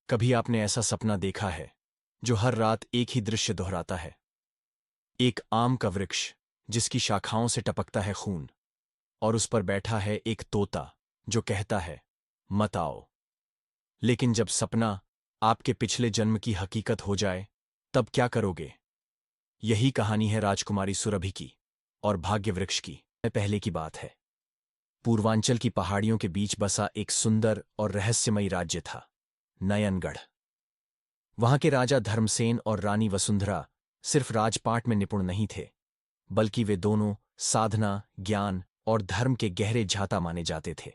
कभी आपने ऐसा सपना देखा है जो हर रात एक ही दृश्य दोहराता है? एक आम का वृक्ष जिसकी शाखाओं से टपकता है खून, और उस पर बैठा है एक तोता जो कहता है, मत आओ। लेकिन जब सपना आपके पिछले जन्म की हकीकत हो जाए, तब क्या करोगे? यही कहानी है राजकुमारी सुरभि की और भाग्य वृक्ष की। पहले की बात है। पूर्वांचल की पहाड़ियों के बीच बसा एक सुंदर और रहस्यमयी राज्य था, नयनगढ़। वहां के राजा धर्मसेन और रानी वसुंधरा सिर्फ राजपाट में निपुण नहीं थे, बल्कि वे दोनों साधना, ज्ञान और धर्म के गहरे झाता माने जाते थे।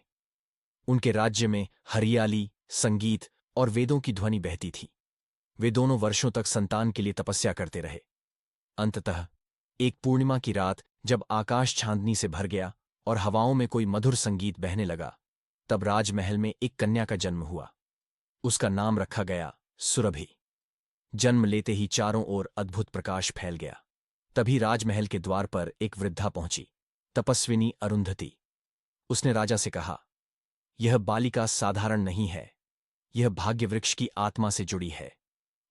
उनके राज्य में हरियाली, संगीत और वेदों की ध्वनि बहती थी। वे दोनों वर्षों तक संतान के लिए तपस्या करते रहे। अंततः एक पूर्णिमा की रात, जब आकाश चांदनी से भर गया और हवाओं में कोई मधुर संगीत बहने लगा, तब राजमहल में एक कन्या का जन्म हुआ। उसका नाम रखा गया सुरभि। जन्म लेते ही चारों ओर अद्भुत प्रकाश फैल गया। तभी राजमहल के द्वार पर एक वृद्धा पहुंची, तपस्विनी अरुंधति। उसने राजा से कहा, यह बालिका साधारण नहीं है, यह भाग्य वृक्ष की आत्मा से जुड़ी है।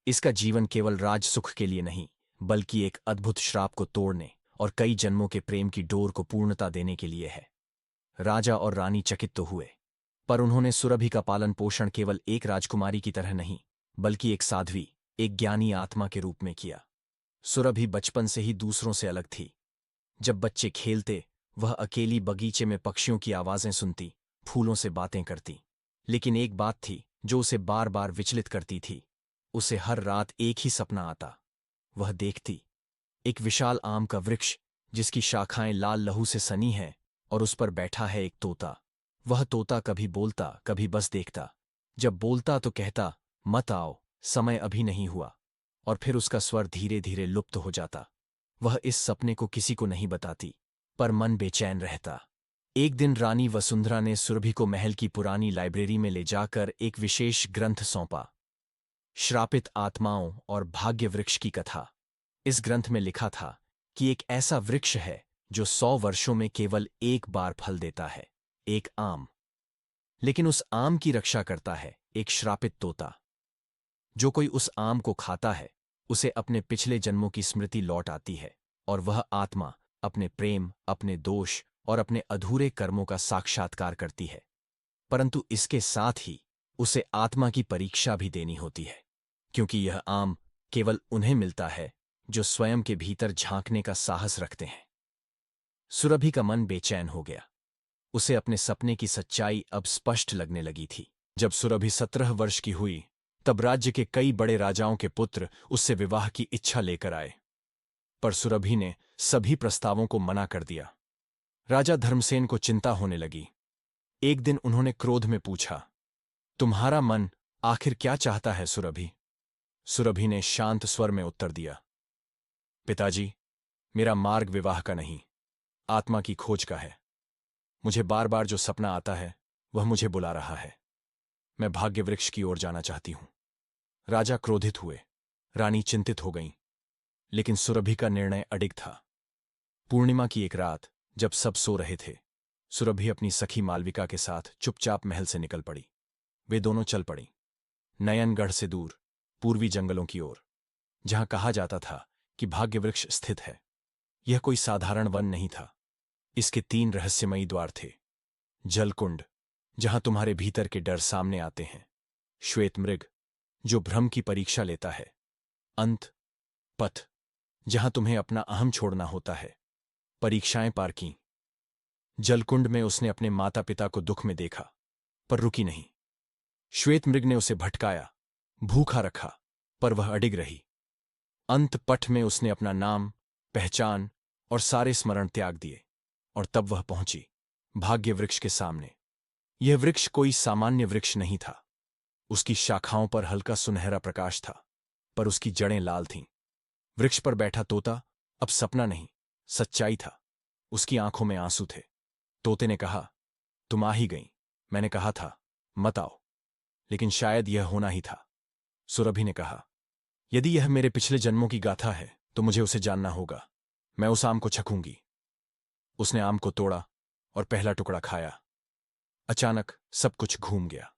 इसका जीवन केवल राज सुख के लिए नहीं, बल्कि एक अद्भुत श्राप को तोड़ने और कई जन्मों के प्रेम की डोर को पूर्णता देने के लिए है। राजा और रानी चकित तो हुए, पर उन्होंने सुरभि का पालन पोषण केवल एक राजकुमारी की तरह नहीं, बल्कि एक साध्वी, एक ज्ञानी आत्मा के रूप में किया। सुरभि बचपन से ही दूसरों से अलग थी। जब बच्चे खेलते, वह अकेली बगीचे में पक्षियों की आवाजें सुनती, फूलों से बातें करती। लेकिन एक बात थी जो उसे बार बार विचलित करती थी। उसे हर रात एक ही सपना आता। वह देखती एक विशाल आम का वृक्ष जिसकी शाखाएं लाल लहू से सनी हैं, और उस पर बैठा है एक तोता। वह तोता कभी बोलता, कभी बस देखता। जब बोलता तो कहता, मत आओ, समय अभी नहीं हुआ, और फिर उसका स्वर धीरे धीरे लुप्त हो जाता। वह इस सपने को किसी को नहीं बताती, पर मन बेचैन रहता। एक दिन रानी वसुंधरा ने सुरभि को महल की पुरानी लाइब्रेरी में ले जाकर एक विशेष ग्रंथ सौंपा, श्रापित आत्माओं और भाग्य वृक्ष की कथा। इस ग्रंथ में लिखा था कि एक ऐसा वृक्ष है जो 100 वर्षों में केवल एक बार फल देता है, एक आम। लेकिन उस आम की रक्षा करता है एक श्रापित तोता। जो कोई उस आम को खाता है, उसे अपने पिछले जन्मों की स्मृति लौट आती है, और वह आत्मा अपने प्रेम, अपने दोष और अपने अधूरे कर्मों का साक्षात्कार करती है। परंतु इसके साथ ही उसे आत्मा की परीक्षा भी देनी होती है, क्योंकि यह आम केवल उन्हें मिलता है जो स्वयं के भीतर झांकने का साहस रखते हैं। सुरभि का मन बेचैन हो गया। उसे अपने सपने की सच्चाई अब स्पष्ट लगने लगी थी। जब सुरभि 17 वर्ष की हुई, तब राज्य के कई बड़े राजाओं के पुत्र उससे विवाह की इच्छा लेकर आए, पर सुरभि ने सभी प्रस्तावों को मना कर दिया। राजा धर्मसेन को चिंता होने लगी। एक दिन उन्होंने क्रोध में पूछा, तुम्हारा मन आखिर क्या चाहता है सुरभि? सुरभि ने शांत स्वर में उत्तर दिया, पिताजी, मेरा मार्ग विवाह का नहीं, आत्मा की खोज का है। मुझे बार बार जो सपना आता है, वह मुझे बुला रहा है। मैं भाग्य वृक्ष की ओर जाना चाहती हूं। राजा क्रोधित हुए, रानी चिंतित हो गईं, लेकिन सुरभि का निर्णय अडिग था। पूर्णिमा की एक रात, जब सब सो रहे थे, सुरभि अपनी सखी मालविका के साथ चुपचाप महल से निकल पड़ी। वे दोनों चल पड़ी, नयनगढ़ से दूर, पूर्वी जंगलों की ओर, जहां कहा जाता था कि भाग्य वृक्ष स्थित है। यह कोई साधारण वन नहीं था। इसके 3 रहस्यमयी द्वार थे। जलकुंड, जहां तुम्हारे भीतर के डर सामने आते हैं। श्वेत मृग, जो भ्रम की परीक्षा लेता है। अंत पथ, जहां तुम्हें अपना अहम छोड़ना होता है। परीक्षाएं पार की। जलकुंड में उसने अपने माता पिता को दुख में देखा, पर रुकी नहीं। श्वेत मृग ने उसे भटकाया, भूखा रखा, पर वह अडिग रही। अंत पथ में उसने अपना नाम, पहचान और सारे स्मरण त्याग दिए, और तब वह पहुंची भाग्य वृक्ष के सामने। यह वृक्ष कोई सामान्य वृक्ष नहीं था। उसकी शाखाओं पर हल्का सुनहरा प्रकाश था, पर उसकी जड़ें लाल थीं। वृक्ष पर बैठा तोता अब सपना नहीं, सच्चाई था। उसकी आंखों में आंसू थे। तोते ने कहा, तुम आ ही गईं। मैंने कहा था, मत आओ, लेकिन शायद यह होना ही था। सुरभि ने कहा, यदि यह मेरे पिछले जन्मों की गाथा है, तो मुझे उसे जानना होगा। मैं उस आम को चखूंगी। उसने आम को तोड़ा और पहला टुकड़ा खाया। अचानक सब कुछ घूम गया।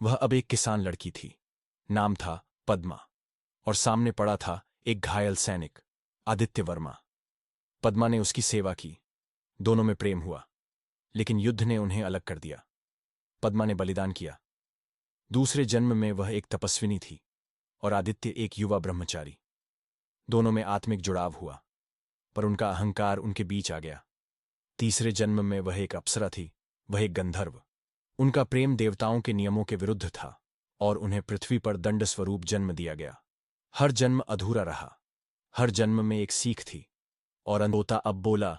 वह अब एक किसान लड़की थी। नाम था पद्मा, और सामने पड़ा था एक घायल सैनिक, आदित्य वर्मा। पद्मा ने उसकी सेवा की, दोनों में प्रेम हुआ, लेकिन युद्ध ने उन्हें अलग कर दिया। पद्मा ने बलिदान किया। दूसरे जन्म में वह एक तपस्विनी थी और आदित्य एक युवा ब्रह्मचारी। दोनों में आत्मिक जुड़ाव हुआ, पर उनका अहंकार उनके बीच आ गया। तीसरे जन्म में वह एक अप्सरा थी, वह एक गंधर्व। उनका प्रेम देवताओं के नियमों के विरुद्ध था और उन्हें पृथ्वी पर दंड स्वरूप जन्म दिया गया। हर जन्म अधूरा रहा, हर जन्म में एक सीख थी, और अंततः अब बोला,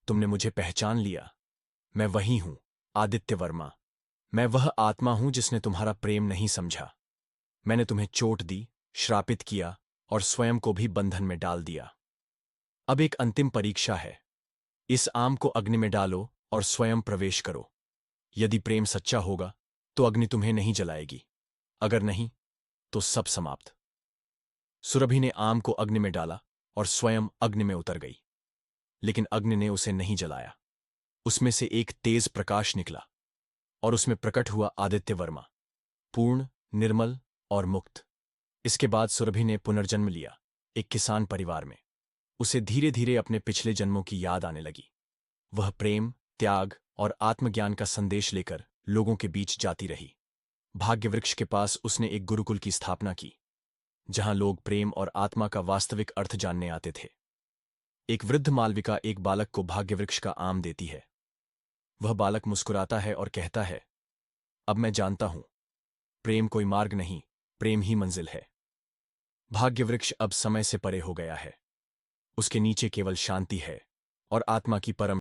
तुमने मुझे पहचान लिया। मैं वही हूं, आदित्य वर्मा। मैं वह आत्मा हूं जिसने तुम्हारा प्रेम नहीं समझा। मैंने तुम्हें चोट दी, श्रापित किया और स्वयं को भी बंधन में डाल दिया। अब एक अंतिम परीक्षा है। इस आम को अग्नि में डालो और स्वयं प्रवेश करो। यदि प्रेम सच्चा होगा तो अग्नि तुम्हें नहीं जलाएगी, अगर नहीं तो सब समाप्त। सुरभि ने आम को अग्नि में डाला और स्वयं अग्नि में उतर गई, लेकिन अग्नि ने उसे नहीं जलाया। उसमें से एक तेज प्रकाश निकला और उसमें प्रकट हुआ आदित्य वर्मा, पूर्ण, निर्मल और मुक्त। इसके बाद सुरभि ने पुनर्जन्म लिया, एक किसान परिवार में। उसे धीरे धीरे अपने पिछले जन्मों की याद आने लगी। वह प्रेम, त्याग और आत्मज्ञान का संदेश लेकर लोगों के बीच जाती रही। भाग्यवृक्ष के पास उसने एक गुरुकुल की स्थापना की, जहां लोग प्रेम और आत्मा का वास्तविक अर्थ जानने आते थे। एक वृद्ध मालविका एक बालक को भाग्यवृक्ष का आम देती है। वह बालक मुस्कुराता है और कहता है, अब मैं जानता हूं, प्रेम कोई मार्ग नहीं, प्रेम ही मंजिल है। भाग्यवृक्ष अब समय से परे हो गया है। उसके नीचे केवल शांति है और आत्मा की परम